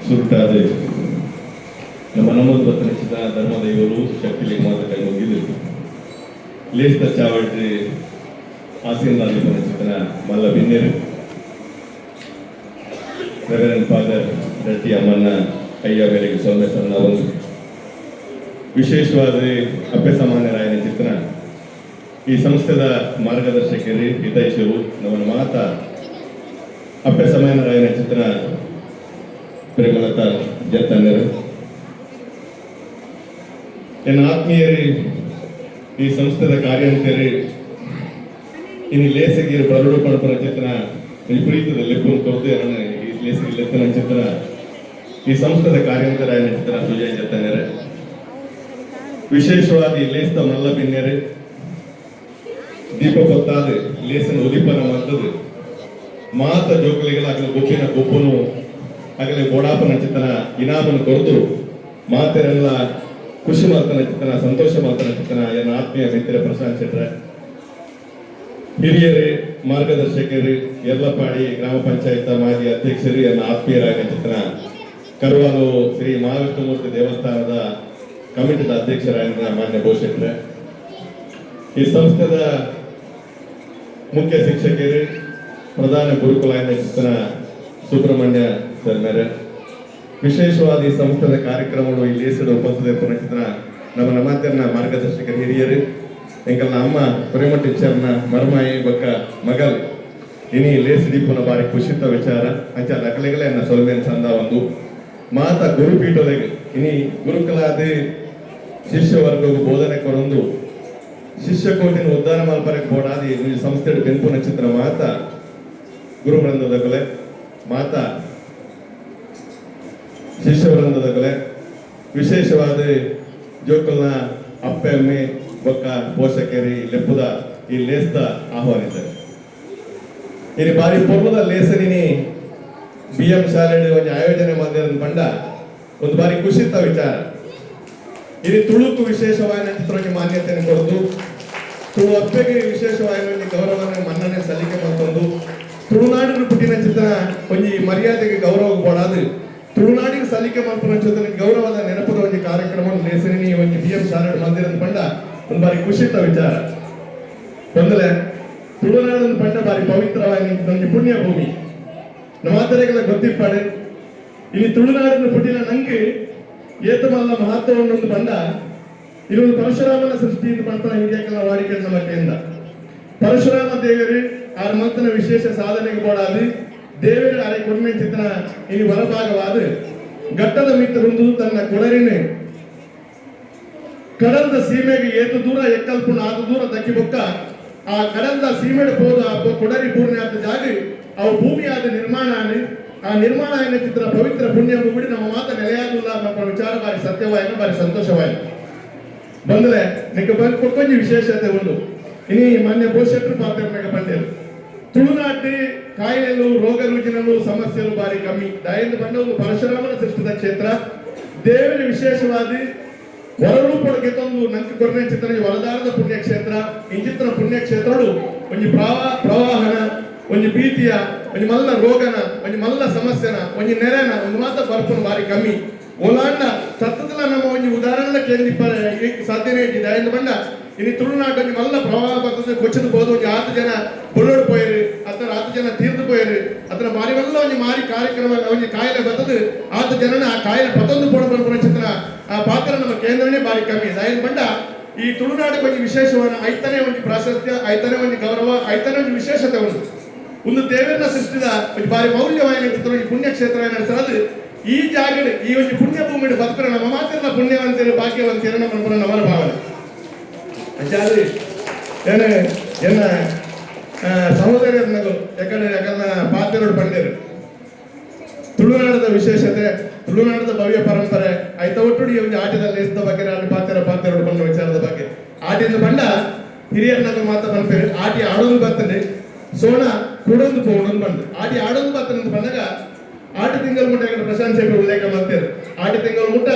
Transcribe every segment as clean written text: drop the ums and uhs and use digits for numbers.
ಸುರುಟಾದ ನಮ್ಮ ನಮ್ಮದು ಬತ್ತನಿಸಿದ ಧರ್ಮದ ಇವರು ಶಕ್ತಿಲಿ ಮಾತ್ರ ಕೈ ಮುಗಿದಿತ್ತು ಲೇಸ್ತ ಚಾವಟ್ರಿ ಆಸೀನಾದಿ ಬನಚಿತನ ಮಲ್ಲ ಬಿನ್ನೆರು ರೆವರೆಂಡ್ ಫಾದರ್ ರಟ್ಟಿ ಅಮ್ಮನ ಅಯ್ಯ ಮೇರೆಗೆ ಸೌಮ್ಯ ಸಣ್ಣ ಒಂದು ವಿಶೇಷವಾದ ಅಪ್ಯಸಾಮಾನ್ಯರಾಯನ ಚಿತ್ರ ಈ ಸಂಸ್ಥೆದ ಮಾರ್ಗದರ್ಶಕರು ಹಿತೈಷರು ನಮ್ಮ ಮಾತ ಅಪ್ಯಸಾಮಾನ್ಯರಾಯನ ಚಿತ್ರ ಪ್ರೇಮಲತ ಜತನರು ಎನ್ನ ಆತ್ಮೀಯರು ಈ ಸಂಸ್ಥೆದ ಕಾರ್ಯಾಂತರು ಇನ್ನು ಲೇಸಗಿರು ಬರಡು ಪಡಪನ ಚಿತ್ರ ವಿಪರೀತದ ಲೆಪ್ಪು ಕೊರತೆ ಈ ಲೇಸಗಿ ಲೆತ್ತನ ಚಿತ್ರ ಈ ಸಂಸ್ಥೆದ ಕಾರ್ಯಾಂತರಾಯನ ಚಿತ್ರ ಸುಜಯ್ ಜತನರು ವಿಶೇಷವಾದ ಲೇಸ್ತ ಮಲ್ಲ ಪಿನ್ನೆರು ದೀಪ ಗೊತ್ತಾದ ಲೇಸನ ಉದಿಪನ ಮದ್ದದು ಮಾತ ಜೋಕಲಿಗಳಾಗಲಿ ಗೊಬ್ಬಿನ ಗೊಬ್ಬನು ಆಗಲೇ ಗೋಡಾಪನ ಚಿತ್ತನ ಇನಾಮನ ಕೊರತು ಮಾತೆರೆಲ್ಲ ಖುಷಿ ಮಾತನ ಚಿತ್ತನ ಸಂತೋಷ ಮಾತನ ಚಿತ್ತನ ಎನ್ನ ಆತ್ಮೀಯ ಮಿತ್ರ ಪ್ರಶಾಂತ್ ಶೆಟ್ರೆ ಹಿರಿಯರು ಮಾರ್ಗದರ್ಶಕರು ಯರ್ಲಪಾಡಿ ಗ್ರಾಮ ಪಂಚಾಯತ್ ಮಾಜಿ ಅಧ್ಯಕ್ಷರು ಎನ್ನ ಆತ್ಮೀಯರಾಗ ಚಿತ್ತನ ಕರುವಾಲು ಶ್ರೀ ಮಹಾವಿಷ್ಣುಮೂರ್ತಿ ದೇವಸ್ಥಾನದ ಕಮಿಟಿದ ಅಧ್ಯಕ್ಷರಾಗಿದ್ದ ಮಾನ್ಯ ಬೋಶೆಟ್ರೆ ಈ ಸಂಸ್ಥೆದ ಮುಖ್ಯ ಶಿಕ್ಷಕರು ಪ್ರಧಾನ ಗುರುಕುಲ ಚಿತ್ತನ ಸುಬ್ರಹ್ಮಣ್ಯ ಸರ್ ಮೇರೆ ವಿಶೇಷವಾದ ಈ ಸಂಸ್ಥೆದ ಕಾರ್ಯಕ್ರಮಗಳು ಇಲ್ಲಿ ಲೇಸಡ ಉಪಸ್ಥಿತ ಚಿತ್ರ ನಮ್ಮ ನಮಾತ್ಯರ್ನ ಮಾರ್ಗದರ್ಶಕರು ಹಿರಿಯರು ಎಂಕಲ್ನ ಅಮ್ಮ ಪ್ರೇಮ ಟೀಚರ್ನ ಮರ್ಮಾಯಿ ಬಕ್ಕ ಮಗಲ್ ಇನಿ ಲೇಸಡಿಪುನ ಬಾರಿ ಖುಷಿತ ವಿಚಾರ ಅಂಚ ನಕಲೆಗಳೇ ಎನ್ನ ಸೊಲ್ಮೇನ್ ಚಂದ ಒಂದು ಮಾತ ಗುರುಪೀಠಲೆಗೆ ಇನಿ ಗುರುಕುಲಾದ ಶಿಷ್ಯ ವರ್ಗವು ಬೋಧನೆ ಕೊರೊಂದು ಶಿಷ್ಯ ಕೋಟಿನ ಉದ್ಧಾರ ಮಲ್ಪರಕ್ಕೆ ಬೋಡಾದಿ ಈ ಸಂಸ್ಥೆ ಬೆಂಪುನ ಚಿತ್ರ ಮಾತ ಗುರು ವೃಂದದ ಕೊಲೆ ಮಾತ ಶಿಷ್ಯ ವೃಂದದ ಕೊಲೆ ವಿಶೇಷವಾದ ಜೋಕಲ್ನ ಅಪ್ಪೆ ಅಮ್ಮೆ ಬೊಕ್ಕ ಪೋಷಕರಿ ಲೆಪ್ಪುದ ಈ ಲೇಸ್ದ ಆಹ್ವಾನಿದ್ದಾರೆ ಇನಿ ಬಾರಿ ಪೂರ್ವದ ಲೇಸನಿನಿ BM ಶಾಲೆ ಒಂದು ಆಯೋಜನೆ ಮಾಡಿದ ಪಂಡ ಒಂದು ಬಾರಿ ಖುಷಿತ ವಿಚಾರ ಇಲ್ಲಿ ತುಳುಕು ವಿಶೇಷವಾದ ಚಿತ್ರಕ್ಕೆ ಮಾನ್ಯತೆಯನ್ನು ಕೊಡದು ತುಳು ಅಪ್ಪೆಗೆ ವಿಶೇಷವಾದ ಗೌರವವನ್ನು ಮನ್ನಣೆ ಸಲ್ಲಿಕೆ ಮಾಡ್ಕೊಂಡು ತುಳುನಾಡಿನ ಪುಟ್ಟಿನ ಚಿತ್ರ ಒಂಜಿ ಮರ್ಯಾದೆಗೆ ಗೌರವ ಕೊಡಾದು ತುಳುನಾಡಿಗೆ ಸಲ್ಲಿಕೆ ಮಾಡ್ಕೊಂಡ ಚಿತ್ರ ಗೌರವದ ನೆನಪದ ಒಂದು ಕಾರ್ಯಕ್ರಮವನ್ನು ಲೇಸನಿ ಒಂದು BM ಶಾಲೆ ಮಂದಿರದ ಪಂಡ ಒಂದು ಬಾರಿ ಖುಷಿತ ವಿಚಾರ ಬಂದಲೆ ತುಳುನಾಡಿನ ಪಂಡ ಬಾರಿ ಪವಿತ್ರವಾಗಿ ಒಂದು ಪುಣ್ಯ ಭೂಮಿ ನಮಾತರೆಗಳ ಗೊತ್ತಿಪ್ಪಾಡೆ ಇಲ್ಲಿ ತುಳುನಾಡಿನ ಪುಟ್ಟಿನ ನಂಗೆ ಏತಮಲ್ಲ ಮಹತ್ವವನ್ನು ಬಂದ ಇಲ್ಲೊಂದು ಪರಶುರಾಮನ ಸೃಷ್ಟಿಯಿಂದ ಮಾಡ್ತಾನೆ ಹಿರಿಯಕಲ್ಲ ವಾಡಿಕೆ ನಮ್ಮ ಕೈಯಿಂದ ಪರಶುರಾಮ ದೇವರು ಆರ ಮಂತನ ವಿಶೇಷ ಸಾಧನೆಗೆ ಬೋಡಾದು ದೇವರ ಅರೆ ಕೊಡ್ಮೆ ಚಿತ್ರ ಇನ್ನು ಹೊರಭಾಗವಾದ ಘಟ್ಟದ ಮಿತ್ರೊಂದು ತನ್ನ ಕೊಡರಿನ ಕಡಲದ ಸೀಮೆಗೆ ಏತು ದೂರ ಎಕ್ಕಲ್ಪುಣ ಆದ ದೂರ ದಕ್ಕಿ ಬೊಕ್ಕ ಆ ಕಡಲದ ಸೀಮೆಗೆ ಹೋದ ಕೊಡರಿ ಪೂರ್ಣೆ ಆದ ಜಾಗ ಅವು ಭೂಮಿಯಾದ ನಿರ್ಮಾಣ ಆ ನಿರ್ಮಾಣ ಏನ ಚಿತ್ರ ಪವಿತ್ರ ಪುಣ್ಯ ಬಿಡಿ ನಮ್ಮ ಮಾತ ನೆಲೆಯಾಗಿಲ್ಲ ನಮ್ಮ ವಿಚಾರ ಬಾರಿ ಸತ್ಯವಾಯಿನ ಬಾರಿ ಸಂತೋಷವಾಯಿತು ಬಂದ್ರೆ ನಿಮಗೆ ಬಂದ್ಕೊಂದು ವಿಶೇಷತೆ ಒಂದು ಇನಿ ಮಾನ್ಯ ಪೋಷಕರು ಪಾತ್ರ ಬಂದಿರು ತುಳುನಾಟಿ ಕಾಯಿಲೆಗಳು ರೋಗ ರುಜಿನಗಳು ಸಮಸ್ಯೆಗಳು ಬಾರಿ ಕಮ್ಮಿ ದಯಂದು ಬಂದ ಒಂದು ಪರಶುರಾಮನ ಸೃಷ್ಟಿದ ಕ್ಷೇತ್ರ ದೇವರ ವಿಶೇಷವಾದ ಹೊರರೂಪಕ್ಕೆ ತಂದು ನಂಗೆ ಕೊರನೆ ಚಿತ್ರ ವರದಾರದ ಪುಣ್ಯಕ್ಷೇತ್ರ ಈ ಚಿತ್ರ ಪುಣ್ಯಕ್ಷೇತ್ರಗಳು ಒಂದು ಪ್ರವಾಹನ ಒಂದು ಭೀತಿಯ ಒಂದು ಮಲ್ಲ ರೋಗನ ಒಂದು ಮಲ್ಲ ಸಮಸ್ಯೆನ ಒಂದು ನೆರೆನ ಒಂದು ಮಾತ್ರ ಬರ್ಪನ ಬಾರಿ ಕಮ್ಮಿ ಓಲಾಂಡ ಸತ್ತದಲ್ಲ ನಮ್ಮ ಒಂದು ಉದಾಹರಣೆ ಕೇಂದ್ರ ಸಾಧ್ಯನೇ ಇದೆ ಎಂದು ಬಂದ ಇನ್ನು ತುಳುನಾಡು ಒಂದು ಮಲ್ಲ ಪ್ರವಾಹ ಬರ್ತದೆ ಕೊಚ್ಚದು ಹೋದ ಒಂದು 6 ಜನ ಬುಳ್ಳೋಡು ಪೋಯರು ಅಥವಾ 6 ಜನ ತೀರ್ದು ಪೋಯರು ಅದರ ಬಾರಿ ಮಲ್ಲ ಒಂದು ಮಾರಿ ಕಾರ್ಯಕ್ರಮ ಒಂದು ಕಾಯಿಲೆ ಬರ್ತದೆ 6 ಜನನ ಆ ಕಾಯಿಲೆ ಪತ್ತೊಂದು ಪೋಡ ಚಿತ್ರ ಆ ಪಾತ್ರ ನಮ್ಮ ಕೇಂದ್ರನೇ ಬಾರಿ ಕಮ್ಮಿ ದಯನ್ ಬಂಡ ಈ ತುಳುನಾಡಿಗೆ ಒಂದು ವಿಶೇಷವಾದ ಐತನೇ ಒಂದು ಪ್ರಾಶಸ್ತ್ಯ ಐತನೇ ಒಂದು ಗೌರವ ಐತನೇ ಒಂದು ವಿಶೇಷತೆ ಒಂದು ದೇವರನ್ನ ಸೃಷ್ಟಿದ ಒಂದು ಬಾರಿ ಮೌಲ್ಯವಾದ ಚಿತ್ರ ಒಂದು ಪುಣ್ಯಕ್ಷೇತ್ರ ನಡೆಸೋದು ಈ ಜಾಗ ಈ ಒಂದು ಪುಣ್ಯ ಭೂಮಿ ಬದುಕರ ನಮ್ಮ ಮಾತ್ರ ಪುಣ್ಯವಂತರು ಭಾಗ್ಯವಂತರು ನಮ್ಮ ನವರ ಭಾವನೆ ಅಂಚಾದ್ರೆ ಏನ ಸಹೋದರರು ಯಾಕಂದ್ರೆ ಪಾತ್ರೆಗಳು ಬಂದಿರು ತುಳುನಾಡದ ವಿಶೇಷತೆ ತುಳುನಾಡದ ಭವ್ಯ ಪರಂಪರೆ ಆಯ್ತ ಒಟ್ಟು ಈ ಒಂದು ಆಟದ ಲೇಸದ ಬಗ್ಗೆ ಪಾತ್ರೆಗಳು ಬಂದ ವಿಚಾರದ ಬಗ್ಗೆ ಆಟಿಂದ ಬಂಡ ಹಿರಿಯರ್ನಾಗ ಮಾತ್ರ ಬಂದ್ಪೇರಿ ಆಟಿ ಆಡೋದು ಬರ್ತದೆ ಸೋಣ ಕೂಡೊಂದು ಪೋಡೊಂದು ಬಂದು ಆಟಿ ಆಡೋದು ಬರ್ತದೆ ಬಂದಾಗ ಆಟ ತಿಂಗಳ ಮುಟ್ಟ ಪ್ರಶಾಂತ್ ಶೆಟ್ಟಿ ಉಲ್ಲೇಖ ಮಾಡ್ತೇವೆ ಆಟ ತಿಂಗಳ ಮುಟ್ಟ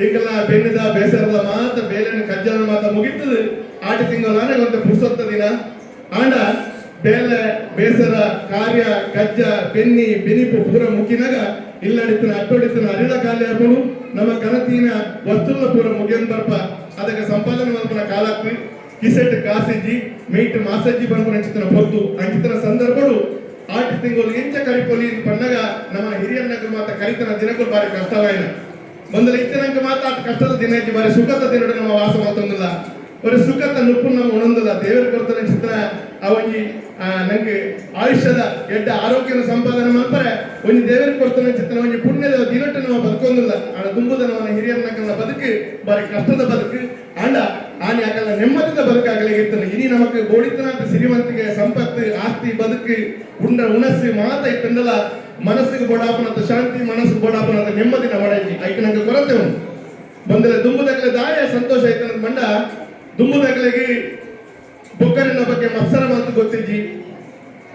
ಈಗೆಲ್ಲ ಬೆನ್ನಿದ ಬೇಸರದ ಮಾತ್ರ ಬೇಲೆನ ಕಜ್ಜನ ಮಾತ್ರ ಮುಗಿತದೆ ಆಟ ತಿಂಗಳ ಒಂದು ಪುರುಸೊತ್ತ ದಿನ ಆಂಡ ಬೇಲೆ ಬೇಸರ ಕಾರ್ಯ ಗಜ್ಜ ಬೆನ್ನಿ ಬೆನಿಪು ಪೂರ ಮುಗಿನಾಗ ಇಲ್ಲಡಿತನ ಅಟ್ಟೋಡಿತನ ಅರಿಳ ಕಾಲಿ ಹಾಕೊಂಡು ನಮ್ಮ ಕನತಿನ ವಸ್ತುಗಳ ಪೂರ ಮುಗಿಯನ್ ಬರ್ಪ ಅದಕ್ಕೆ ಸಂಪಾದನೆ ಮಲ್ಪನ ಕಾಲಕ್ಕೆ ಕಿಸೆಟ್ ಕಾಸಿಜಿ ಮೈಟ್ ಮಾಸಜ್ಜಿ ಬಂದ್ಕೊಂಡು ಅಂಚಿತನ ಹೊತ್ತು ಅಂಚಿತನ ಸಂದರ್ಭಗಳು ಆಟಿ ತಿಂಗಳು ಎಂಚ ಕರಿಪೊಲಿ ಪಣ್ಣಗ ನಮ್ಮ ಹಿರಿಯನ್ನಕ್ಕೆ ಮಾತ ಕರಿತನ ದಿನಕ್ಕೂ ಬಾರಿ ಕಷ್ಟವಾಯಿನ ಒಂದಲ್ಲ ಇತ್ತಿನಂಗೆ ಮಾತ್ರ ಕಷ್ಟದ ದಿನ ಇದ್ದು ಬಾರಿ ಸುಖದ ದಿನ ನಮ್ಮ ವಾಸ ಮಾತೊಂದಿಲ್ಲ ഒരു സുഖത്തെ നുപ്പും നമ്മ ഉണർന്നില്ല ದೇವರ ಕೊಡ್ತಾನೆ ಚಿತ್ರ ಅವನಿ ನಂಗೆ ಆಯುಷ್ಯದ ಎಡ್ಡ ಆರೋಗ್ಯದ ಸಂಪಾದನೆ ಮಾಡ್ತಾರೆ ಒಂದು ದೇವರ ಕೊಡ್ತಾನೆ ಚಿತ್ರ ಒಂದು ಪುಣ್ಯದ ದಿನಟ್ಟು ನಾವು ಬದುಕೊಂದಿಲ್ಲ ಆಡ ತುಂಬುದ ನಮ್ಮ ಹಿರಿಯರನ್ನ ಬದುಕು ಬಾರಿ ಕಷ್ಟದ ಬದುಕು ಆಂಡ ಆನೆ ಆಗಲ್ಲ ನೆಮ್ಮದಿದ ಬದುಕಾಗಲೇ ಇರ್ತಾನೆ ಇನಿ ನಮಕ್ ಗೋಡಿತನಾದ ಸಿರಿವಂತಿಗೆ ಸಂಪತ್ತು ಆಸ್ತಿ ಬದುಕು ಉಣಸ್ಸು ಮಾತ ಇತ್ತಂದಲ್ಲ ಮನಸ್ಸಿಗೆ ಬೋಡಾಪನದ ಶಾಂತಿ ಮನಸ್ಸು ಬೋಡಾಪನದ ನೆಮ್ಮದಿನ ಒಡಗಿ ಐಕೆ ನಂಗೆ ಕೊರತೆ ಉಂಟು ಬಂದರೆ ದುಂಬುದಕ್ಕೆ ದಾಯ ಸಂತೋಷ ಆಯ್ತಾನ ಮಂಡ ದುಂಬುದಗಳಿಗೆ ಬೊಕ್ಕರಿನ ಬಗ್ಗೆ ಮತ್ಸರ ಮಾತು ಗೊತ್ತಿಜ್ಜಿ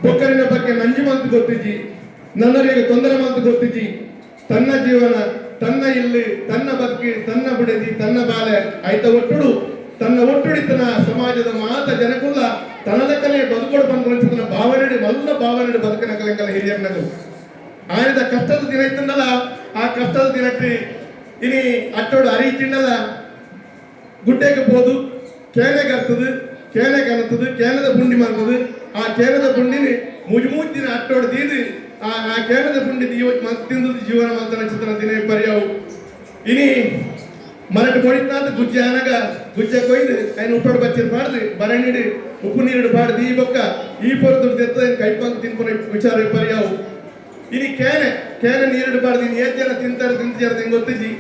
ಬೊಕ್ಕರಿನ ಬಗ್ಗೆ ನಂಜು ಮಾತು ಗೊತ್ತಿಜ್ಜಿ ನನ್ನರಿಗೆ ತೊಂದರೆ ಮಾತು ಗೊತ್ತಿಜ್ಜಿ ತನ್ನ ಜೀವನ ತನ್ನ ಇಲ್ಲಿ ತನ್ನ ಬದುಕಿ ತನ್ನ ಬಿಡದಿ ತನ್ನ ಬಾಲೆ ಆಯ್ತ ಒಟ್ಟುಡು ತನ್ನ ಒಟ್ಟುಡಿತನ ಸಮಾಜದ ಮಾತ ಜನಕುಲ್ಲ ತನ್ನದಕ್ಕನೇ ಬದುಕೋಡು ಬಂದ ಭಾವನೆ ಮಲ್ಲ ಭಾವನೆ ಬದುಕಿನ ಕಲೆಂಕಲ ಹಿರಿಯರ್ನದು ಆಯ್ದ ಕಷ್ಟದ ದಿನ ಇತ್ತಂದಲ್ಲ ಆ ಕಷ್ಟದ ದಿನಕ್ಕೆ ಇನಿ ಅಟ್ಟೋಡು ಅರಿಚಿಂಡಲ್ಲ ಗುಡ್ಡೆಗೆ ಹೋದು ಕೇನೆಗೆ ಹತ್ತದು ಕೇನೆಗೆ ಅನ್ನತದು ಕೇನದ ಪುಂಡಿ ಮಾಡ್ತದು ಆ ಕೇನದ ಪುಂಡಿನಿ ಮುಜುಮೂಜಿನ ಅಟ್ಟೋಡು ತೀದು ಆ ಕೇನದ ಪುಂಡಿ ತಿಂದು ಜೀವನ ಮಂತನ ಚಿತ್ರ ದಿನ ಪರ್ಯಾವು ಇನಿ ಮರಟು ಕೊಡಿತಾದ ಗುಜ್ಜ ಅನಗ ಗುಜ್ಜ ಕೊಯ್ದು ఆయన ಉಪ್ಪಡು ಬಚ್ಚಿರ್ ಪಾಡ್ದು ಬರಣಿಡು ಉಪ್ಪು ನೀರು ಪಾಡ್ದು ಈ ಬೊಕ್ಕ ಈ ಪೊರತು ತೆತ್ತದ ಕೈಪಂಗ ತಿನ್ಕೊಂಡು ವಿಚಾರ ಪರ್ಯಾವು ಇನಿ ಕೇನೆ ನೀರಿಡು ಪಾಡ್ದು ಇನ್ನು ಜನ ತಿಂತಾರೆ ಹೆಂಗ್ ಗೊತ್ತಿಜ್ಜಿ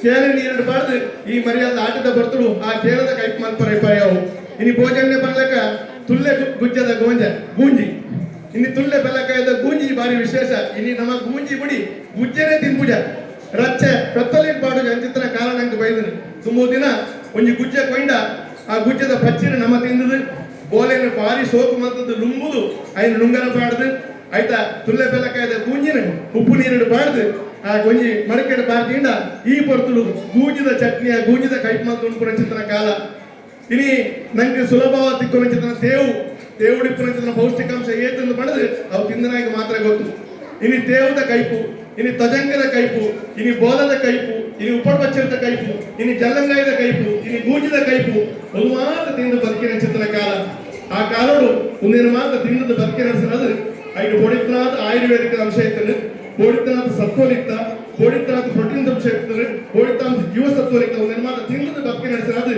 ಕೇನೆ ನೀರಿಡು ಪಾಡ್ದು ಈ ಮರ್ಯಾದ ಆಟದ ಬರ್ತಳು ಆ ಕೇಳದ ಕೈಪ್ ಮಲ್ಪರ ಪರ್ಯಾವು ಇನಿ ಭೋಜನೆ ಬರ್ಲಕ್ಕ ತುಲ್ಲೆ ಗುಜ್ಜದ ಗೂಂಜಿ ಇನ್ನು ತುಲ್ಲೆ ಬೆಲ್ಲಕಾಯದ ಗೂಂಜಿ ಬಾರಿ ವಿಶೇಷ ಇನಿ ನಮ್ಮ ಗೂಂಜಿ ಬಿಡಿ ಗುಜ್ಜನೆ ತಿನ್ಪುಜ ರಚ್ಚೆ ಪ್ರತ್ತಲಿನ ಪಾಡು ಅಂಚಿತನ ಕಾಲ ನಂಗೆ ಬೈದನು ತುಂಬ ದಿನ ಒಂಜಿ ಗುಜ್ಜೆ ಕೊಯ್ಡ ಆ ಗುಜ್ಜದ ಪಚ್ಚಿನ ನಮ್ಮ ತಿಂದದು ಬೋಲೆನ ಬಾರಿ ಸೋಕು ಮಂತದ್ದು ಲುಂಬುದು ಐನು ನುಂಗನ ಪಾಡ್ದು ಆಯ್ತಾ ತುಲ್ಲೆ ಬೆಲ್ಲಕಾಯದ ಗೂಂಜಿನ ಉಪ್ಪು ನೀರಿಡು ಪಾಡ್ದು ಆ ಗೊಂಜಿ ಮಡಕೆಡ ಪಾರ್ದಿಂದ ಈ ಪೊರ್ತುಡು ಗೂಂಜಿದ ಚಟ್ನಿಯ ಗೂಂಜಿದ ಕೈಪ್ ಮಂತು ಉಂಪುನ ಚಿತ್ರನ ಕಾಲ ಇನಿ ನಂಗೆ ಸುಲಭವಾದ ತಿಕ್ಕುನ ಚಿತ್ರನ ತೇವುಡಿಪ್ಪುನ ಚಿತ್ರನ ಪೌಷ್ಟಿಕಾಂಶ ಏತಂದು ಪಡೆದು ಅವು ತಿಂದನಾಗಿ ಮಾತ್ರ ಗೊತ್ತು ಇನಿ ತೇವುದ ಕೈಪು ಇನಿ ತಜಂಗದ ಕೈಪು ಇನಿ ಬೋಲದ ಕೈಪು ಇನಿ ಉಪ್ಪಡ್ಬಚ್ಚಿರದ ಕೈಪು ಇನಿ ಜಲ್ಲಂಗಾಯದ ಕೈಪು ಇನಿ ಗೂಂಜಿದ ಕೈಪು ಒಂದು ಮಾತ್ರ ತಿಂದು ಬದುಕಿನ ಚಿತ್ರನ ಕಾಲ ಆ ಕಾಲೋಡು ಒಂದೇನು ಮಾತ್ರ ತಿಂದು ಬದುಕಿನ ನಡೆಸಿರೋದು ಐದು ಹೊಡಿತನಾದ ಆಯುರ್ವೇದಿಕ ಅಂಶ ಇರ್ತದೆ ಹೊಡಿತನಾದ ಸತ್ವಲಿಕ್ತ ಹೊಡಿತನಾದ ಪ್ರೋಟೀನ್ ಅಂಶ ಇರ್ತದೆ ಹೊಡಿತನಾದ ಜೀವಸತ್ವಲಿಕ್ತ ಒಂದೇನು ಮಾತ್ರ ತಿಂದು ಬದುಕಿ ನಡೆಸಿರೋದು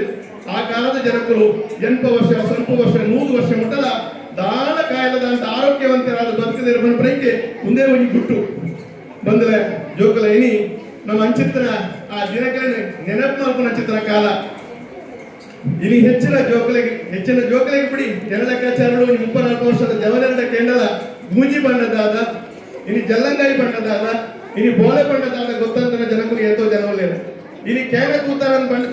ಆ ಕಾಲದ ಜನಕರು 80 ವರ್ಷ ಸ್ವಲ್ಪ ವರ್ಷ 100 ವರ್ಷ ಮುಟ್ಟಲ ದಾನ ಕಾಯಲದ ಅಂತ ಆರೋಗ್ಯವಂತರಾದ ಬದುಕಿದ ಪೈಕಿ ಮುಂದೆ ಒಂದು ಗುಟ್ಟು ಬಂದ್ರೆ ಜೋಕಲ ಇನಿ ನಮ್ಮ ಅಂಚಿತ್ರ ಆ ದಿನಗಳನ್ನ ನೆನಪು ಮಾಡ್ಕೊಂಡ ಚಿತ್ರ ಕಾಲ ಇನಿ ಹೆಚ್ಚಿನ ಜೋಕಲೆಗೆ ಬಿಡಿ 2 ಲೆಕ್ಕಾಚಾರಗಳು 34 ವರ್ಷದ ಜವನೆರಡ ಕೇಂಡಲ ಗೂಂಜಿ ಬಣ್ಣದಾದ ಇನಿ ಜಲ್ಲಂಗಾಯಿ ಬಣ್ಣದಾದ ಇನಿ ಬೋಲೆ ಬಣ್ಣದಾದ ಗೊತ್ತಂತ ಜನಕರು ಏತೋ ಜನವಲ್ಲೇನು ಇನಿ ಕೇನ ಕೂತಾರ ಬಣ್ಣ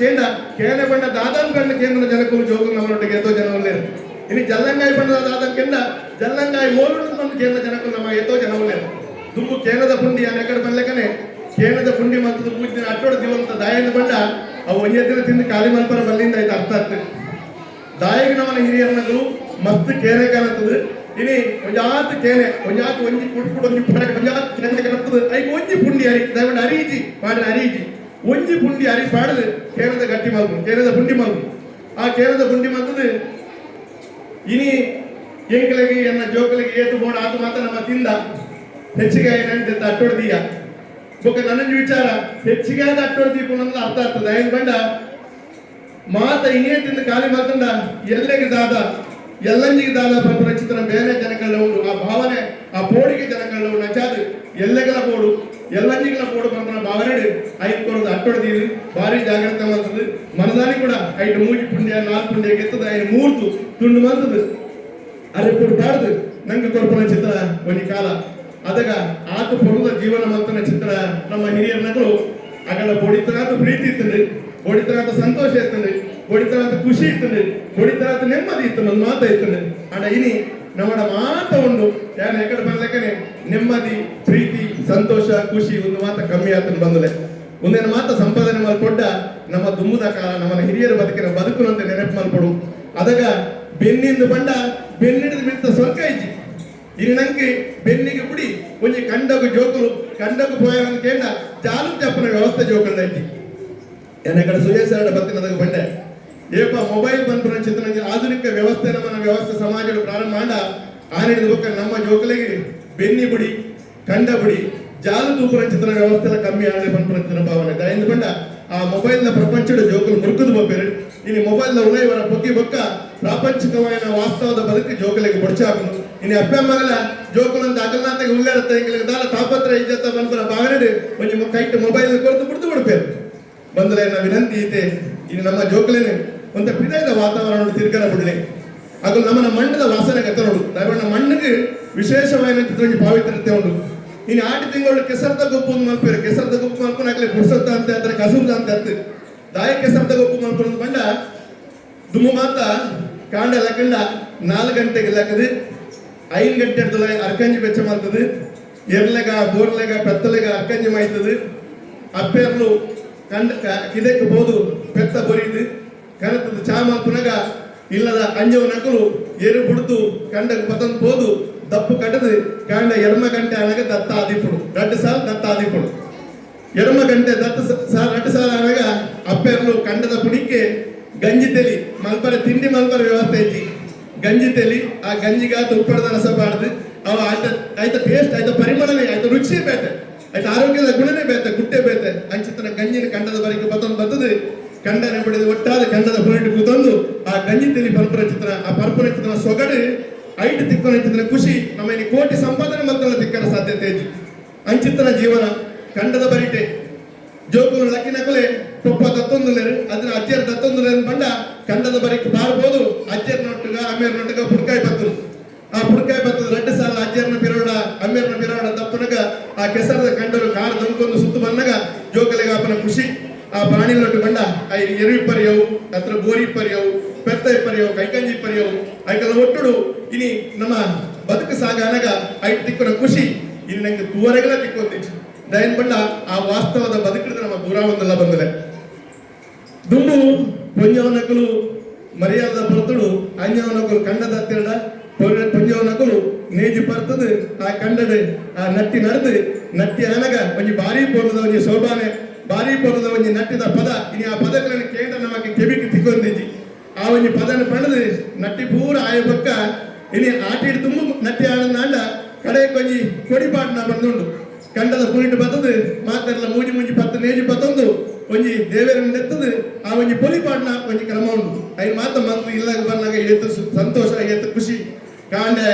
ಕೇನ ಬಣ್ಣ ದಾದನ್ ಬಣ್ಣ ಕೇಂದ್ರ ಜನಕರು ಜೋಗು ನಮ್ಮನೊಟ್ಟಿಗೆ ಏತೋ ಜನವಲ್ಲೇನು ಇನಿ ಜಲ್ಲಂಗಾಯಿ ಬಣ್ಣದ ದಾದನ್ ಕೆಂಡ ಜಲ್ಲಂಗಾಯಿ ಓಲು ಬಂದು ಕೇಂದ್ರ ಜನಕರು ನಮ್ಮ ಏತೋ ಜನವಲ್ಲೇನು ದುಂಬು ಕೇನದ ಪುಂಡಿ ಅನೆಕಡೆ ಬಲ್ಲೆಕನೆ ಕೇನದ ಪುಂಡಿ ಮತ್ತು ಪೂಜಿನ ಅಟ್ಟೋಡ ದಿವಂತ ದಾಯನ ಬಂಡ ಅವು ಒಂದೇ ದಿನ ತಿಂದು ಖಾಲಿ ಮಲ್ಪರ ಬಲ್ಲಿಂದ ಆಯ್ತು ಅರ್ಥ ಆಗ್ತದೆ ದಾಯಿಗೆ ನಮ್ಮನ ಹಿರಿಯರನ್ನಗಳು ಮಸ್ತ್ ಕೇನೆ ಕಾಣತ್ತದು ಇನಿ ಒಂಜಾತ್ ಕೇನೆ ಒಂಜಾತ್ ಒಂಜಿ ಕುಡ್ಕುಡು ಒಂಜಿ ಪುಡ ಒಂಜಾತ್ ಕೇನೆ ಕಾಣತ್ತದು ಐಗೆ ಒಂಜಿ ಪುಂಡಿ ಅರಿ ದಯವಿಟ್ಟು ಅರೀಜಿ ಮಾಡ್ರೆ ಅರೀಜಿ ಒಂಜಿ ಪುಂಡಿ ಅರಿ ಪಾಡದು ಕೇನದ ಗಟ್ಟಿ ಮಲ್ಪು ಕೇನದ ಪುಂಡಿ ಮಲ್ಪು ಆ ಕೇನದ ಪುಂಡಿ ಮಲ್ತದು ಇನಿ ಎಂಕಲಿಗೆ ಎನ್ನ ಜೋಕಲಿಗೆ ಏತು ಬೋಡ ಆತು ಮಾತ್ರ ನಮ್ಮ ತಿಂದ ಹೆಚ್ಚಿಗೆ ಏನಂತ ಅಟ್ಟೋಡ್ದೀಯ ಬೊಕ್ಕ ನನ್ನ ವಿಚಾರ ಹೆಚ್ಚಿಗೆ ಆದ ಅಟ್ಟೋಡ್ದೀಪ ಅನ್ನೋದು ಅರ್ಥ ಆಗ್ತದೆ ಏನು ಬಂಡ ಮಾತ ಇನ್ನೇ ತಿಂದು ಖಾಲಿ ಮಾತಂಡ ಎಲ್ಲೆಗೆ ದಾದ ಎಲ್ಲಂಜಿಗೆ ದಾದ ಪ್ರಪುರ ಚಿತ್ರ ಬೇರೆ ಜನಗಳ ಉಂಡು ಆ ಭಾವನೆ ಆ ಪೋಡಿಗೆ ಜನಗಳ ಉಂಡು ನಚಾದು ಎಲ್ಲೆಗಳ ಬೋಡು ಎಲ್ಲಂಜಿಗಳ ಬೋಡು ಬಂದ ಭಾವನೆ ಐದು ಕೊಡೋದು ಅಟ್ಟೋಡ್ದೀವಿ ಭಾರಿ ಜಾಗ್ರತೆ ಮಾಡ್ತದೆ ಮನದಾನಿ ಕೂಡ 5 ಮೂಜಿ ಪುಂಡ್ಯ 4 ಪುಂಡ್ಯ ಗೆತ್ತದ 5 ಮೂರ್ತು ತುಂಡು ಮಾಡ್ತದೆ ಅರೆ ಕೊಡ್ಬಾರ್ದು ನಂಗೆ ಕೊಡ್ಪನ ಚಿತ್ರ ಒಂದು ಕಾಲ ಅದಾಗ ಆತ ಪೊರುದ ಜೀವನ ಮಂತನ ಚಿತ್ರ ನಮ್ಮ ಹಿರಿಯರ್ನಗಳು ಅಗಲ ಬೊಡಿತನಾದ ಪ್ರೀತಿ ಇರ್ತದೆ ಬೊಡಿತನಾದ ಸಂತೋಷ ಇರ್ತದೆ ಬೊಡಿತನಾದ ಖುಷಿ ಇರ್ತದೆ ಬೊಡಿತನಾದ ನೆಮ್ಮದಿ ಇರ್ತದೆ ಒಂದು ಮಾತ ಇರ್ತದೆ ಅಡ ಇನಿ ನಮ್ಮ ಮಾತ ಉಂಡು ಯಾರು ಎಕಡೆ ಬರ್ಲಕ್ಕನೆ ನೆಮ್ಮದಿ ಪ್ರೀತಿ ಸಂತೋಷ ಖುಷಿ ಒಂದು ಮಾತ ಕಮ್ಮಿ ಆಗ್ತದೆ ಬಂದಲೆ ಒಂದೇನು ಮಾತ ಸಂಪಾದನೆ ಮಾಡ್ಕೊಡ್ಡ ನಮ್ಮ ದುಮ್ಮದ ಕಾಲ ನಮ್ಮ ಹಿರಿಯರ ಬದುಕಿನ ಬದುಕು ಅಂತ ನೆನಪು ಮಾಡ್ಕೊಡು ಅದಾಗ ಬೆನ್ನಿಂದ ಬಂಡ ಬೆನ್ನಿಡಿದ ಮಿತ್ತ ಸ್ವರ್ಗ ಇಜ್ಜಿ ಇನ್ನು ನಂಗೆ ಬೆನ್ನಿಗೆ ಬಿಡಿ ಒಂಜಿ ಕಂಡಗು ಜೋಕುಲು ಕಂಡಗು ಪೋಯವಂತ ಕೇಂಡ ಜಾಲು ಜಪ್ಪನ ವ್ಯವಸ್ಥೆ ಜೋಕುಲ್ ಇಜ್ಜಿ ಎನ್ನ ಕಡೆ ಸುಜೇಶ್ವರ ಬತ್ತಿನದಾಗ ಬಂಡೆ ಏಪ ಮೊಬೈಲ್ ಬಂತು ಚಿತ್ರ ಆಧುನಿಕ ವ್ಯವಸ್ಥೆ ನಮ್ಮ ವ್ಯವಸ್ಥೆ ಸಮಾಜಗಳು ಪ್ರಾರಂಭ ಮಾಡ ಆನಿಡಿದ ಬೊಕ್ಕ ನಮ್ಮ ಜೋಕಲಿಗೆ ಬೆನ್ನಿ ಬಿಡಿ ಕಂಡ ಬಿಡಿ ಜಾಲು ತೂಪುನ ಚಿತ್ರ ವ್ಯವಸ್ಥೆ ಕಮ್ಮಿ ಆನೆ ಬಂತು ಭಾವನೆ ಎಂದುಕೊಂಡ ಆ ಮೊಬೈಲ್ ನ ಪ್ರಪಂಚದ ಜೋಕುಲು ಮುರುಕುದು ಬಪ್ಪೇರು ಇನ್ನು ಮೊಬೈಲ್ ನ ಉಳೈವರ ಬೊಕ್ಕಿ ಬೊಕ್ಕ ಪ್ರಾಪಂಚಿಕವಾದ ವಾಸ್ತವದ ಬದುಕು ಜೋಕಲಿಗೆ ಬೊಡ್ಚಾಕನು ಇನ್ನು ಅಪ್ಪ ಮಗಲ ಜೋಕುಲಂತ ಅಗಲ್ನಾತೆಗೆ ಉಳ್ಳೇರತ್ತ ಎಂಗಳಿಗೆ ದಾಲ ತಾಪತ್ರ ಇಜ್ಜತ್ತ ಬಂತರ ಭಾವನೆ ಒಂಜಿ ಕೈಟ್ ಮೊಬೈಲ್ ಕೊರತು ಬಿಡ್ತು ಬಿಡ್ಪೇರು ಬಂದ್ರೆ ನಾವು ವಿನಂತಿ ಐತೆ ಇನ್ನು ನಮ್ಮ ಜೋಕಲಿನ ಒಂದು ಪಿದಯದ ವಾತಾವರಣ ತಿರ್ಗಲ ಬಿಡಲಿ ಅದು ನಮ್ಮ ಮಣ್ಣದ ವಾಸನೆ ಕತ್ತ ನೋಡು ದಯವಿಟ್ಟು ಮಣ್ಣಿಗೆ ವಿಶೇಷವಾದ ಪಾವಿತ್ರತೆ ಉಂಟು ಇನ್ನು 8 ತಿಂಗಳು ಕೆಸರದ ಗೊಪ್ಪು ಮಲ್ಪೇರು ಕೆಸರದ ಗೊಪ್ಪು ಮಲ್ಪನಾಗ್ಲಿ ಪುರ್ಸತ್ತ ಅಂತ ಅಂದ್ರೆ ಕಸೂದ ಅಂತ ಅರ್ಥ ದಾಯ ಕೆಸರದ ಗೊಪ್ಪು ಮಲ್ಪನ ಬಂಡ ದುಮ್ಮು ಮಾತ ಕಾಂಡ ಲಕ್ಕಂಡ 4 ಗಂಟೆಗೆ ಲಕ್ಕದು 5 ಗಂಟೆ ಹಿಡ್ದಲ ಅರ್ಕಂಜಿ ಬೆಚ್ಚ ಮಾಡ್ತದೆ ಎರ್ಲೆಗ ಬೋರ್ಲೆಗ ಪೆತ್ತಲೆಗ ಅರ್ಕಂಜಿ ಮಾಯ್ತದೆ ಅಪ್ಪೆರ್ಲು ಕಂಡ ಇದಕ್ಕೆ ಬೋದು ಪೆತ್ತ ಬೊರಿದು ಕನತದ ಚಾ ಮಲ್ಪನಾಗ ಇಲ್ಲದ ಅಂಜವ ನಕಲು ಏರು ಬಿಡ್ತು ಕಂಡಕ್ಕೆ ಪತಂದು ಬೋದು ದಪ್ಪು ಕಟ್ಟದು ಕಾಂಡ ಎಡಮ ಗಂಟೆ ಅನಾಗ ದತ್ತ ಆದಿಪುಡು 2 ಸಾಲ ದತ್ತ ಆದಿಪುಡು ಎಡಮ ಗಂಟೆ ದತ್ತ ಸಾಲ 2 ಸಾಲ ಅನಾಗ ಅಪ್ಪೆರ್ಲು ಕಂಡದ ಪುಡಿಕೆ ಗಂಜಿ ತೆಲಿ ಮಲ್ಪರ ತಿಂಡಿ ಮಲ್ಪರ ವ್ಯವಸ್ಥೆ ಐತಿ ಗಂಜಿ ತೆಲಿ ಆ ಗಂಜಿಗಾತ ಉಪ್ಪಳದ ರಸ ಬಾಡ್ದು ಅವ ಆಯ್ತ ಟೇಸ್ಟ್ ಆಯ್ತ ಪರಿಮಳನೇ ಆಯ್ತ ರುಚಿ ಬೇತೆ ಆಯ್ತ ಆರೋಗ್ಯದ ಗುಣನೇ ಬೇತೆ ಗುಟ್ಟೆ ಬೇತೆ ಅಂಚಿತನ ಗಂಜಿನ ಕಂಡದ ಬರಿಗೆ ಪತಂದು ಬರ್ತದೆ ಕಂಡನೆ ಬಿಡಿದು ಒಟ್ಟಾದ ಕಂಡದ ಪುರಿಟ್ಟು ಕೂತಂದು ಆ ಗಂಜಿ ತೆಲಿ ಪರ್ಪುರ ಚಿತ್ರ ಆ ಪರ್ಪುರ ಚಿತ್ರ ಸೊಗಡು 5 ತಿಕ್ಕೊನ ಚಿತ್ರ ಖುಷಿ ನಮ್ಮ ಇಲ್ಲಿ ಕೋಟಿ ಸಂಪಾದನೆ ಮಕ್ಕಳ ತಿಕ್ಕರ ಸಾಧ್ಯತೆ ಇದೆ ಅಂಚಿತನ ಜೀವನ ಕಂಡದ ಬರಿಟೆ ಜೋಕುಲು ಲಕ್ಕಿನ ಕೊಲೆ ತೊಪ್ಪ ತತ್ತೊಂದುಲೇರು ಅದನ್ನ ಅಜ್ಜರ್ ತತ್ತೊಂದುಲೇರು ಬಂಡ ಕಂಡದ ಬರಿಕೆ ಬಾರ್ಬೋದು ಅಜ್ಜರ್ ನೊಟ್ಟುಗ ಅಮ್ಮೇರ್ ನೊಟ್ಟುಗ ಪುಡ್ಕಾಯಿ ಬತ್ತರು ಆ ಪುಡ್ಕಾಯಿ ಬತ್ತದ 2 ಸಾಲ ಅಜ್ಜರ್ನ ಬಿರೋಡ ಅಮ್ಮೇರ್ನ ಬಿರೋಡ ತಪ್ಪನಗ ಆ ಕೆಸರದ ಕಂಡರು ಕಾರ್ ದಂಕೊಂದು ಸುತ್ತು ಬಂದಾಗ ಜೋಕಲಿಗ ಅಪ್ಪನ ಖುಷಿ ಆ ಪ್ರಾಣಿ ನೊಟ್ಟು ಬಂಡ ಆ ಎರುವಿ ಪರಿಯವು ಅತ್ರ ಬೋರಿ ಪರಿಯವು ಪೆತ್ತ ಪರಿಯವು ಕೈಕಂಜಿ ಪರಿಯವು ಐಕಲ್ಲ ಒಟ್ಟುಡು ಇನಿ ನಮ್ಮ ಬದುಕು ಸಾಗ ಅನಗ 5 ತಿಕ್ಕನ ಖುಷಿ ಇಲ್ಲಿ ನಂಗೆ ತೂವರೆಗಳ ತಿಕ್ಕೊಂದಿಚ್ಚು ದಯನ್ ಬಂಡ ಆ ವಾಸ್ತವದ ಬದುಕಿಡಿದ ನಮ್ಮ ದೂರ ಒಂದೆಲ್ಲ ಬಂದಿದೆ ದುಂಡು ಪೊಂಜವನಕಲು ಮರ್ಯಾದ ಬರ್ತಡು ಅಂಜವನಕಲು ಕಂಡದ ತಿರುಡ ಪೊಂಜವನಕಲು ನೇಜಿ ಬರ್ತದೆ ಆ ಕಂಡಡೆ ಆ ನಟ್ಟಿ ನಡೆದು ನಟ್ಟಿ ಅನಗ ಒಂಜಿ ಬಾರಿ ಪೋಲದ ಒಂಜಿ ಶೋಭಾನೆ ಬಾರಿ ಪೋಲದ ಒಂಜಿ ನಟ್ಟಿದ ಪದ ಇನಿ ಆ ಪದಗಳನ್ನು ಕೇಂದ್ರ ನಮಗೆ ಕೆಬಿಗೆ ತಿಕ್ಕೊಂದಿಜ್ಜಿ ಆ ಒಂಜಿ ಪದನ ಪಡೆದು ನಟ್ಟಿ ಪೂರ ಆಯ ಪಕ್ಕ ಇನಿ ಆಟಿಡ್ ತುಂಬು ನಟ್ಟಿ ಆಡಂದ ಕಡೆ ಕೊಂಜಿ ಕೊಡಿಪಾಟ್ನ ಬಂದುಂಡು ಕಂಡದ ಪುರಿಟ್ಟು ಬತ್ತದು ಮಾತೆಲ್ಲ ಮೂಜಿ ಮೂಜಿ ಪತ್ತು ನೇಜಿ ಪತ್ತೊಂದು ಒಂಜಿ ದೇವರನ್ನು ನೆತ್ತದು ಆ ಒಂಜಿ ಪೊಲಿಪಾಟ್ನ ಒಂಜಿ ಕ್ರಮ ಉಂಟು ಐದು ಮಾತ ಮಂತ್ರ ಇಲ್ಲಾಗ ಬಂದಾಗ ಏತು ಸಂತೋಷ ಏತು ಖುಷಿ ಕಾಂಡೆ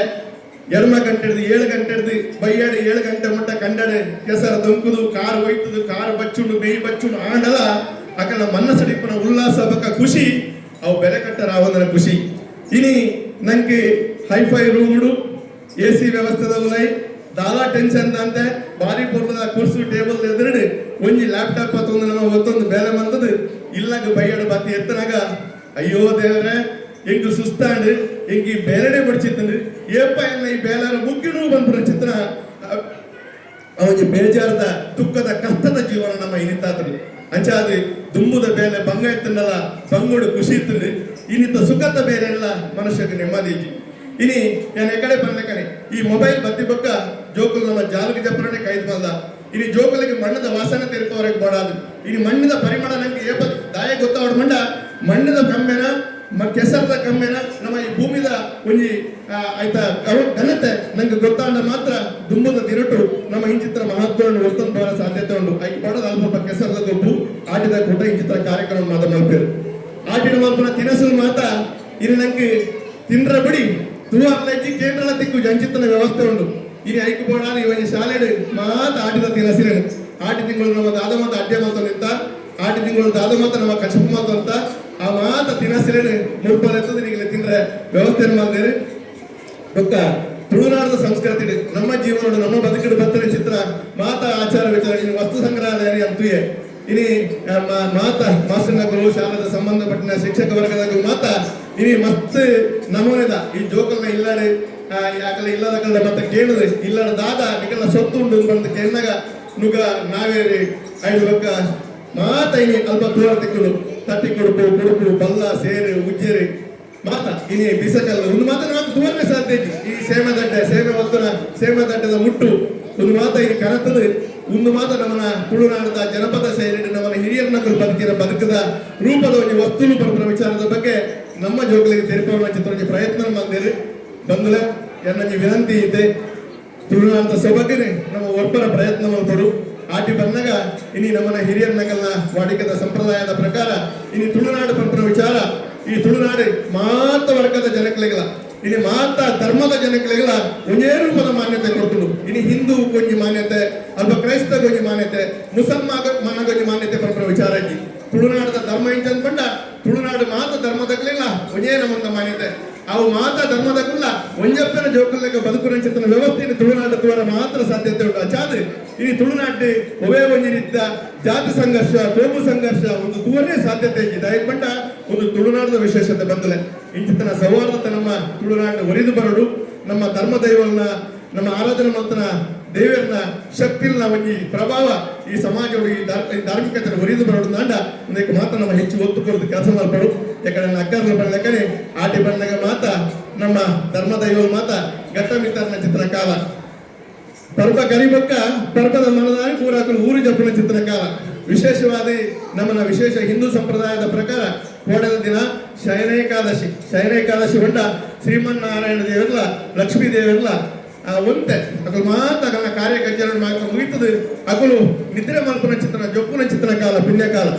ಎಡಮ ಗಂಟೆ ಹಿಡಿದು 7 ಗಂಟೆ ಹಿಡಿದು ಬೈಯಾಡಿ 7 ಗಂಟೆ ಮುಟ್ಟ ಕಂಡಡೆ ಕೆಸರ ದೊಂಕುದು ಕಾರ್ ಒಯ್ತದು ಕಾರ್ ಬಚ್ಚುಂಡು ಬೇಯಿ ಬಚ್ಚುಂಡು ಆಂಡಲ ಅಕಲ ಮನಸ್ಸಡಿಪನ ಉಲ್ಲಾಸ ಬಕ್ಕ ಖುಷಿ ಅವು ಬೆಲೆ ಕಟ್ಟರ ಅವನ ಖುಷಿ ಇನಿ ನಂಗೆ ಹೈಫೈ ರೂಮ್ಡು AC ವ್ಯವಸ್ಥೆದ ಉಲೈ ದಾದಾ ಟೆನ್ಷನ್ ಅಂತೆ ಬಾರಿ ಪೂರ್ಣದ ಕುರ್ಸು ಟೇಬಲ್ ಎದುರುಡು ಒಂಜಿ ಲ್ಯಾಪ್ಟಾಪ್ ಅತ್ತೊಂದು ನಮ್ಮ ಒತ್ತೊಂದು ಬೇಲೆ ಬಂದದು ಇಲ್ಲಾಗ ಬೈಯಾಡು ಬತ್ತಿ ಎತ್ತನಾಗ ಅಯ್ಯೋ ದೇವರೇ ಎಂಗು ಸುಸ್ತಾಂಡು ಎಂಗಿ ಬೇಲನೆ ಬಡಿಸಿತ್ತು ಏಪ ಎನ್ನ ಈ ಬೇಲಾರ ಮುಗ್ಗಿನೂ ಬಂದ್ರ ಚಿತ್ರ ಅವನಿಗೆ ಬೇಜಾರದ ದುಃಖದ ಕಷ್ಟದ ಜೀವನ ನಮ್ಮ ಇನಿತಾತರು ಅಂಚಾದು ದುಂಬುದ ಬೇಲೆ ಬಂಗ ಎತ್ತನಲ್ಲ ಬಂಗೋಡು ಖುಷಿ ಇತ್ತು ಇನ್ನಿತ ಸುಖದ ಬೇರೆ ಎಲ್ಲ ಮನುಷ್ಯಕ್ಕೆ ನೆಮ್ಮದಿ ಇನಿ ನಾನು ಎಕಡೆ ಬಂದಕನೆ ಈ ಮೊಬೈಲ್ ಬತ್ತಿ ಬೊಕ್ಕ ಜೋಕುಲು ನಮ್ಮ ಜಾಲಗಿ ಜಪ್ಪರನೆ ಕೈದು ಬಂದ ಇನಿ ಜೋಕಲಿಗೆ ಮಣ್ಣದ ವಾಸನೆ ತೆರಪವರೆಗೆ ಬೋಡಾದು ಇನಿ ಮಣ್ಣಿನ ಪರಿಮಳ ನಂಗೆ ಏಪ ದಾಯ ಗೊತ್ತಾವಡ ಮಂಡ ಮಣ್ಣದ ಕಮ್ಮೆನ ಕೆಸರದ ಕಮ್ಮೆನ ನಮ್ಮ ಈ ಭೂಮಿದ ಒಂಜಿ ಆಯ್ತಾ ಘನತೆ ನಂಗೆ ಗೊತ್ತಾಂಡ ಮಾತ್ರ ದುಂಬದ ದಿರಟು ನಮ್ಮ ಇಂಚಿತ್ರ ಮಹತ್ವವನ್ನು ಒತ್ತೊಂದು ಬರೋ ಸಾಧ್ಯತೆ ಉಂಟು ಐ ಕೊಡೋದು ಅಲ್ಪ ಕೆಸರದ ಗೊಬ್ಬು ಆಟಿದ ಕೊಟ್ಟ ಇಂಚಿತ್ರ ಕಾರ್ಯಕ್ರಮ ಮಾತ ಮಲ್ಪೇರು ಆಟಿನ ಮಲ್ಪನ ತಿನಸು ಮಾತ ಇದು ನಂಗೆ ತಿಂದ್ರ ಬಿಡಿ ತುವಾರ್ಲೈತಿ ಕೇಂದ್ರಲ ತಿಕ್ಕು ಜಂಚಿತ್ತನ ವ್ಯವಸ್ಥೆ ಉಂಟು ಇನಿ ಐಕು ಬೋಡಾದ ಇವನಿ ಶಾಲೆಡು ಮಾತ ಆಟಿದ ತಿನಸಿರೇನು ಆಟಿ ತಿಂಗಳು ನಮ್ಮ ದಾದ ಮಾತ ಅಡ್ಡೆ ಮಾತ ನಿಂತ ಆಟಿ ತಿಂಗಳು ದಾದ ಮಾತ ನಮ್ಮ ಕಶಪ ಮಾತ ಅಂತ ಆ ಮಾತ ತಿನಸಿರೇನು ಮುರ್ಪಲೆತ್ತದ ನಿಗಲೆ ತಿಂದ್ರೆ ವ್ಯವಸ್ಥೆ ಮಾಡಿದೇನೆ ಬೊಕ್ಕ ತುಳುನಾಡದ ಸಂಸ್ಕೃತಿ ನಮ್ಮ ಜೀವನ ನಮ್ಮ ಬದುಕಿನ ಬತ್ತನೆ ಚಿತ್ರ ಮಾತ ಆಚಾರ ವಿಚಾರ ಇನ್ನು ವಸ್ತು ಸಂಗ್ರಹಾಲಯ ಅಂತುಯೇ ಇನಿ ಮಾತ ಮಾಸ್ಟರ್ನಗಳು ಶಾಲದ ಸಂಬಂಧಪಟ್ಟ ಶಿಕ್ಷಕ ವರ್ಗದ ಮಾತ ಇನಿ ಮಸ್ತ್ ನಮೂನೆದ ಈ ಜೋಕಲ್ನ ಇಲ್ಲಾಡೆ ಯಾಕಲ್ಲ ಇಲ್ಲದ ಕಲ್ಲ ಮತ್ತೆ ಕೇಳಿದ್ರೆ ಇಲ್ಲದ ದಾದ ನಿಗಲ ಸೊತ್ತು ಉಂಟು ಬಂದು ಕೇಳಿದಾಗ ನುಗ ನಾವೇರಿ 5 ಬೊಕ್ಕ ಮಾತ ಇನಿ ಅಲ್ಪ ದೂರ ತಿಕ್ಕಲು ತಟ್ಟಿ ಕೊಡುಪು ಬಲ್ಲ ಸೇರು ಉಜ್ಜೇರಿ ಮಾತ ಇನಿ ಬಿಸಕಲ್ಲ ಒಂದು ಮಾತ ನಾವು ತೂರನೆ ಸಾಧ್ಯ ಈ ಸೇಮದಡ್ಡದ ಮುಟ್ಟು ಒಂದು ಮಾತ ಇಲ್ಲಿ ಕನತದು ಒಂದು ಮಾತ ನಮ್ಮನ ತುಳುನಾಡದ ಜನಪದ ಶೈಲಿ ನಮ್ಮನ ಹಿರಿಯರ್ನಕರು ಬದುಕದ ರೂಪದ ಒಂದು ವಸ್ತುಲು ಪರಪರ ವಿಚಾರದ ಬಗ್ಗೆ ನಮ್ಮ ಜೋಗಲಿಗೆ ತೆರಪವನ್ನ ಚಿತ್ರದ ಪ್ರಯತ್ನ ಮಾಡಿದೇರಿ ಬಂದಲ ಎನ್ನಜಿ ವಿನಂತಿ ಇದೆ ತುಳುನಾಡದ ಸೊಬಗಿನ ನಮ್ಮ ಒಬ್ಬರ ಪ್ರಯತ್ನ ಮಾಡ್ಕೊಡು ಆಟಿ ಬಂದಾಗ ಇನಿ ನಮ್ಮನ ಹಿರಿಯರ್ನಗಲ್ನ ವಾಡಿಕೆದ ಸಂಪ್ರದಾಯದ ಪ್ರಕಾರ ಇನಿ ತುಳುನಾಡು ಪರಪರ ವಿಚಾರ ಈ ತುಳುನಾಡು ಮಾತ ವರ್ಗದ ಜನಕಲಿಗಳ ಇನಿ ಮಾತ ಧರ್ಮದ ಜನಕಲಿಗಳ ಒಂದೇ ರೂಪದ ಮಾನ್ಯತೆ ಕೊಡ್ತುಡು ಇನಿ ಹಿಂದೂ ಕೊಂಜಿ ಮಾನ್ಯತೆ ಅಲ್ಪ ಕ್ರೈಸ್ತ ಕೊಂಜಿ ಮಾನ್ಯತೆ ಮುಸಲ್ಮಾನ ಕೊಂಜಿ ಮಾನ್ಯತೆ ಪರಪರ ವಿಚಾರ ಇಜ್ಜಿ ತುಳುನಾಡದ ಧರ್ಮ ಇಂಚಂದ್ಕೊಂಡ ತುಳುನಾಡು ಮಾತ ಧರ್ಮದಕ್ಲಿಲ್ಲ ಒಂದೇ ನಮ್ಮಂದ ಮಾನ್ಯತೆ ಅವು ಮಾತ ಧರ್ಮದಕ್ಕಲ್ಲ ಒಂಜಪ್ಪನ ಜೋಕಲ್ಲೆಗ ಬದುಕುರಂಚಿತನ ವ್ಯವಸ್ಥೆಯನ್ನು ತುಳುನಾಡು ತೋರ ಮಾತ್ರ ಸಾಧ್ಯತೆ ಉಂಟು ಅಚಾದ ಈ ತುಳುನಾಡು ಒವೇ ಒಂಜಿನಿದ್ದ ಜಾತಿ ಸಂಘರ್ಷ ಕೋಮು ಸಂಘರ್ಷ ಒಂದು ತೂರೇ ಸಾಧ್ಯತೆ ಇದ್ದ ದಯಪಂಡ ಒಂದು ತುಳುನಾಡದ ವಿಶೇಷತೆ ಬಂದಲೆ ಇಂಚಿತನ ಸೌಹಾರ್ದತೆ ನಮ್ಮ ತುಳುನಾಡು ಒರಿದು ಬರಡು ನಮ್ಮ ಧರ್ಮ ದೈವವನ್ನ ನಮ್ಮ ಆರಾಧನೆ ಮಂತ್ರ ದೇವರನ್ನ ಶಕ್ತಿನ ಒಂಜಿ ಪ್ರಭಾವ ಈ ಸಮಾಜವು ಈ ಧಾರ್ಮಿಕತೆ ಒರಿದು ಬರೋದು ನಾಂಡ ಅದಕ್ಕೆ ಮಾತ್ರ ನಮ್ಮ ಹೆಚ್ಚು ಒತ್ತು ಕೊಡೋದು ಕೆಲಸ ಮಾಡ್ಬಾರು ಯಾಕಂದ್ರೆ ಅಕ್ಕರ್ಗಳು ಬಂದಕ್ಕನೆ ಆಟಿ ಬಂದಾಗ ಮಾತ ನಮ್ಮ ಧರ್ಮ ದೈವ ಮಾತ ಘಟ್ಟಮಿತರನ ಚಿತ್ರಕಾಲ ಪರ್ಬ ಕರಿಬಕ್ಕ ಪರ್ಬದ ಮನದಾಗಿ ಪೂರಾಕಲು ಊರು ಜಪ್ಪನ ಚಿತ್ರಕಾಲ ವಿಶೇಷವಾದ ನಮ್ಮನ್ನ ವಿಶೇಷ ಹಿಂದೂ ಸಂಪ್ರದಾಯದ ಪ್ರಕಾರ ಕೋಡದ ದಿನ ಶಯನೇಕಾದಶಿ ಹೊಂಡ ಶ್ರೀಮನ್ನಾರಾಯಣ ದೇವರಲ್ಲ ಲಕ್ಷ್ಮೀ ದೇವರಲ್ಲ ಒಂತೆ ಅಕಲು ಮಾತ ಅಕಲ್ನ ಕಾರ್ಯ ಕಚೇರಿ ಮಾತ್ರ ಮುಗಿತದೆ ಅಕಲು ನಿದ್ರೆ ಮಲ್ಪನ ಚಿತ್ರಣ ಜೊಪ್ಪುನ ಚಿತ್ರಕಾಲ ಪುಣ್ಯಕಾಲ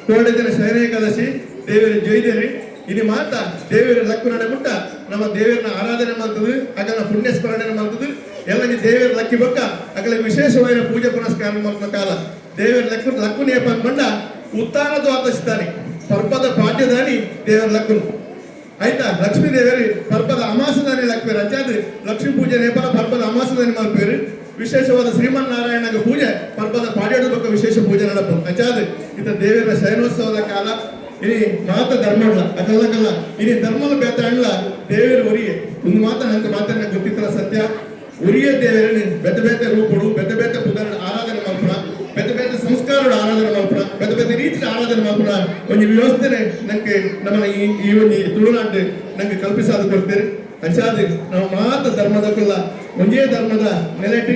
ಕೋಡೆ ದಿನ ಶಯನೇಕಾದಶಿ ದೇವರ ಜೊಯ್ದೇರಿ ಇನಿ ಮಾತ ದೇವರ ಲಕ್ಕು ನಡೆ ಮುಟ್ಟ ನಮ್ಮ ದೇವರನ್ನ ಆರಾಧನೆ ಮಾಡ್ತದೆ ಅಕಲ್ನ ಪುಣ್ಯ ಸ್ಮರಣೆ ಮಾಡ್ತದೆ ಎಲ್ಲ ದೇವರ ಲಕ್ಕಿ ಬಕ್ಕ ಅಕಲಿಗೆ ವಿಶೇಷವಾದ ಪೂಜೆ ಪುನಸ್ಕಾರ ಮಾಡ್ತ ಕಾಲ ದೇವರ ಲಕ್ಕು ನೇಪ ಅಂದ್ಕೊಂಡ ಉತ್ತಾನ ದ್ವಾದಶಿದಾನಿ ಪರ್ಪದ ಪಾಡ್ಯದಾನಿ ದೇವರ ಲಕ್ಕನು ಆಯ್ತಾ ಲಕ್ಷ್ಮೀ ದೇವರಿ ಪರ್ಪದ ಅಮಾಸದಾನಿ ಲಕ್ಷ್ಮೀರು ಅಚ್ಚಾದ ಲಕ್ಷ್ಮೀ ಪೂಜೆ ನೇಪಾಳ ಪರ್ಪದ ಅಮಾಸದಾನಿ ಮಲ್ಪೇರು ವಿಶೇಷವಾದ ಶ್ರೀಮನ್ನಾರಾಯಣಗ ಪೂಜೆ ಪರ್ಪದ ಪಾಡ್ಯದ ಬಗ್ಗೆ ವಿಶೇಷ ಪೂಜೆ ನಡಪ ಅಚ್ಚಾದ ಇತ ದೇವರ ಶಯನೋತ್ಸವದ ಕಾಲ ಇನಿ ಮಾತ ಧರ್ಮಗಳ ಅಕಲ್ಲಕಲ್ಲ ಇನಿ ಧರ್ಮದ ಬೇತಾಂಡ್ಲ ದೇವರ ಒರಿಯೆ ಒಂದು ಮಾತ ನಂಗೆ ಮಾತನ್ನ ಗೊತ್ತಿತ್ತರ ಸತ್ಯ ಒರಿಯ ದೇವರನ್ನು ಬೇತೆ ರೂಪಗಳು ಬೇತೆ ಪುದರ ಆರಾಧನೆ ಮಾಡ್ಕೊಳ ಬೇತೆ ಸಂಸ್ಕಾರಗಳ ಆರಾಧನೆ ಮಾಡ್ಕೊಳ ಬೇತೆ ರೀತಿಯ ಆರಾಧನೆ ಮಾಡ್ಕೊಳ ಒಂದು ವ್ಯವಸ್ಥೆನೆ ನಂಗೆ ನಮ್ಮ ಈ ಒಂದು ತುಳುನಾಡು ನಂಗೆ ಕಲ್ಪಿಸಾದ ಕೊಡ್ತೇನೆ ಅಂಚಾದ ನಾವು ಮಾತ ಧರ್ಮದಕ್ಕಲ್ಲ ಒಂದೇ ಧರ್ಮದ ನೆಲೆಟ್ಟು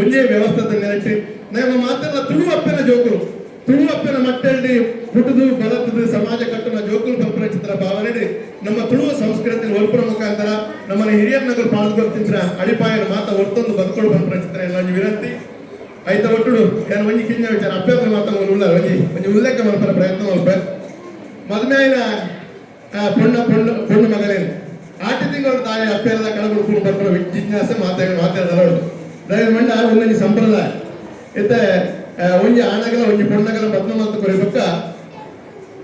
ಒಂದೇ ವ್ಯವಸ್ಥೆದ ನೆಲೆಟ್ಟು ನಮ್ಮ ಮಾತೆಲ್ಲ ತುಳುವಪ್ಪನ ಜೋಕುಲು ತುಳುವಪ್ಪನ ಮಟ್ಟಲ್ಲಿ ಹುಟ್ಟದು ಬಲತದು ಸಮಾಜ ಕಟ್ಟುವ ಜೋಕುಲು ಪಂಪನ ಚಿತ್ರ ಭಾವನೆ ನಮ್ಮ ತುಳುವ ಸಂಸ್ಕೃತಿ ಒಲ್ಪರ ಮುಖಾಂತರ ನಮ್ಮನ್ನ ಹಿರಿಯರ್ ನಗರ ಪಾಲ್ಗೊಳ್ತಿದ್ರ ಅಡಿಪಾಯನ ಮಾತ ಹೊರತೊಂದು ಬದುಕೊಳ್ಳು ಪಂಪನ ಚಿತ್ರ ಎಲ್ಲ ವಿನಂತಿ ಐತ ಒಟ್ಟುಡು ಏನು ಒಂಜಿ ಕಿಂಜ ವಿಚಾರ ಅಭ್ಯರ್ಥಿ ಮಾತಲ್ಲ ಒಂಜಿ ಉಲ್ಲೇಖ ಮಾಡ್ತಾರ ಪ್ರಯತ್ನ ಮಾಡ್ಬೇಕು ಮದುವೆಯ ಪೊಣ್ಣು ಮಗಳೇನು ಆಟಿ ತಿಂಗಳು ತಾಯಿ ಅಪ್ಪೆಲ್ಲ ಕಳಗುಡ್ಕೊಂಡು ಬರ್ತಾರೆ ಜಿಜ್ಞಾಸೆ ಮಾತಾಡೋದು ದಯದ ಮಂಡ ಒಂದೊಂದು ಸಂಪ್ರದಾಯ ಇತ್ತ ಒಂಜಿ ಆಣಗಲ ಒಂಜಿ ಪೊಣ್ಣಗಲ ಬದ್ನ ಮತ್ತು ಕೊರಿಬೇಕ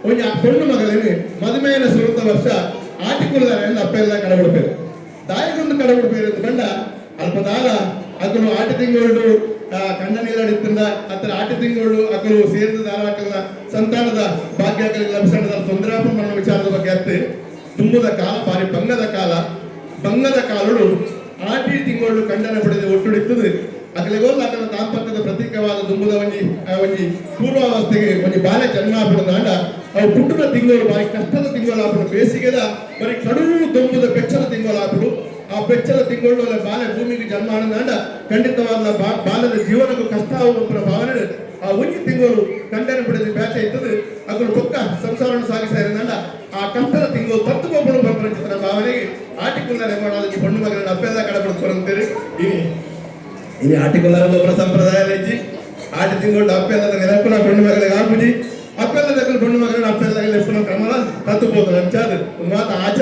ಒಂಜಿ ಪೊಣ್ಣು ಮಗಳೇನು ಮದುವೆಯ ಸುರುತ್ತ ವರ್ಷ ಆಟಿಕೊಳ್ಳಾರೆ ಎಂದು ಅಪ್ಪೆಲ್ಲ ಕಳಗುಡ್ಪೇರು ದಾಯಿಗೊಂದು ಕಳಗುಡ್ಪೇರು ಕಂಡ ಅಲ್ಪ ದಾಲ ಅಕಲು ಆಟಿ ತಿಂಗಳು ಕಂಡ ನೀಲಾಡಿತ್ತಿಂದ ಅತ್ರ ಆಟಿ ತಿಂಗಳು ಅಕಲು ಸೇರಿದ ದಾರಾಕಲ್ನ ಸಂತಾನದ ಭಾಗ್ಯಗಳಿಗೆ ಲಭಿಸಣದ ತೊಂದರಾಪನ ವಿಚಾರದ ಬಗ್ಗೆ ಅತ್ತೆ ತುಂಬದ ಕಾಲ ಪಾರಿ ಬಂಗದ ಕಾಲುಡು ಆಟಿ ತಿಂಗಳು ಖಂಡನ ಪಡೆದು ಒಟ್ಟುಡಿತ್ತದೆ ಅಕಲೆಗೋಲ್ ಅಕಲ ದಾಂಪತ್ಯದ ಪ್ರತೀಕವಾದ ದುಂಬುದ ಒಂಜಿ ಪೂರ್ವಾವಸ್ಥೆಗೆ ಒಂಜಿ ಬಾಲ್ಯ ಜನ್ಮಾಪಣ ನಾಡ ಅವು ಪುಟ್ಟನ ತಿಂಗಳು ಬಾರಿ ಕಷ್ಟದ ತಿಂಗಳಾಪಣ ಬೇಸಿಗೆದ ಬರೀ ಕಡುವು ದೊಂಬುದ ಬೆಚ್ಚದ ತಿಂಗಳಾಪಡು ಆ ಬೆಚ್ಚದ ತಿಂಗಳು ಬಾಲ್ಯ ಭೂಮಿಗೆ ಜನ್ಮ ನಾಡ ಖಂಡಿತವಾದ ಬಾಲ್ಯದ ಜೀವನಕ್ಕೂ ಕಷ್ಟ ಆಗುವ ಭಾವನೆ ಆ ಒಂಜಿ ತಿಂಗಳು ಖಂಡನ ಪಡೆದು ಬ್ಯಾಚೆ ಇರ್ತದೆ ಅಕಲು ಪಕ್ಕ ಸಂಸಾರವನ್ನು ಸಾಗಿಸಿದ ಆ ಕಷ್ಟದ ತಿಂಗಳು ತತ್ತುಗೊಬ್ಬಳು ಬಂದ ಚಿತ್ರ ಭಾವನೆಗೆ ಆಟಿಕೊಳ್ಳಾರೆ ಮಾಡೋದಕ್ಕೆ ಪಣ್ಣು ಮಗನ ಅಪ್ಪೆಲ್ಲ ಕಡಪಡಿಸ್ಕೊಂತೀರಿ ಇನಿ ಆಟಿಕೊಳ್ಳಾರ ಒಬ್ಬರ ಸಂಪ್ರದಾಯ ಇಜ್ಜಿ ಆಟಿ ತಿಂಗಳು ಅಪ್ಪೆಲ್ಲದ ನೆನಪುನ ಪಣ್ಣು ಮಗಳಿಗೆ ಆಪುಜಿ ಅಪ್ಪೆಲ್ಲದ ಪಣ್ಣು ಮಗಳನ್ನ ಅಪ್ಪೆಲ್ಲ ಕ್ರಮ ತತ್ತುಬೋದು ಅಂಚಾದ ಮಾತು ಆಚರಣೆ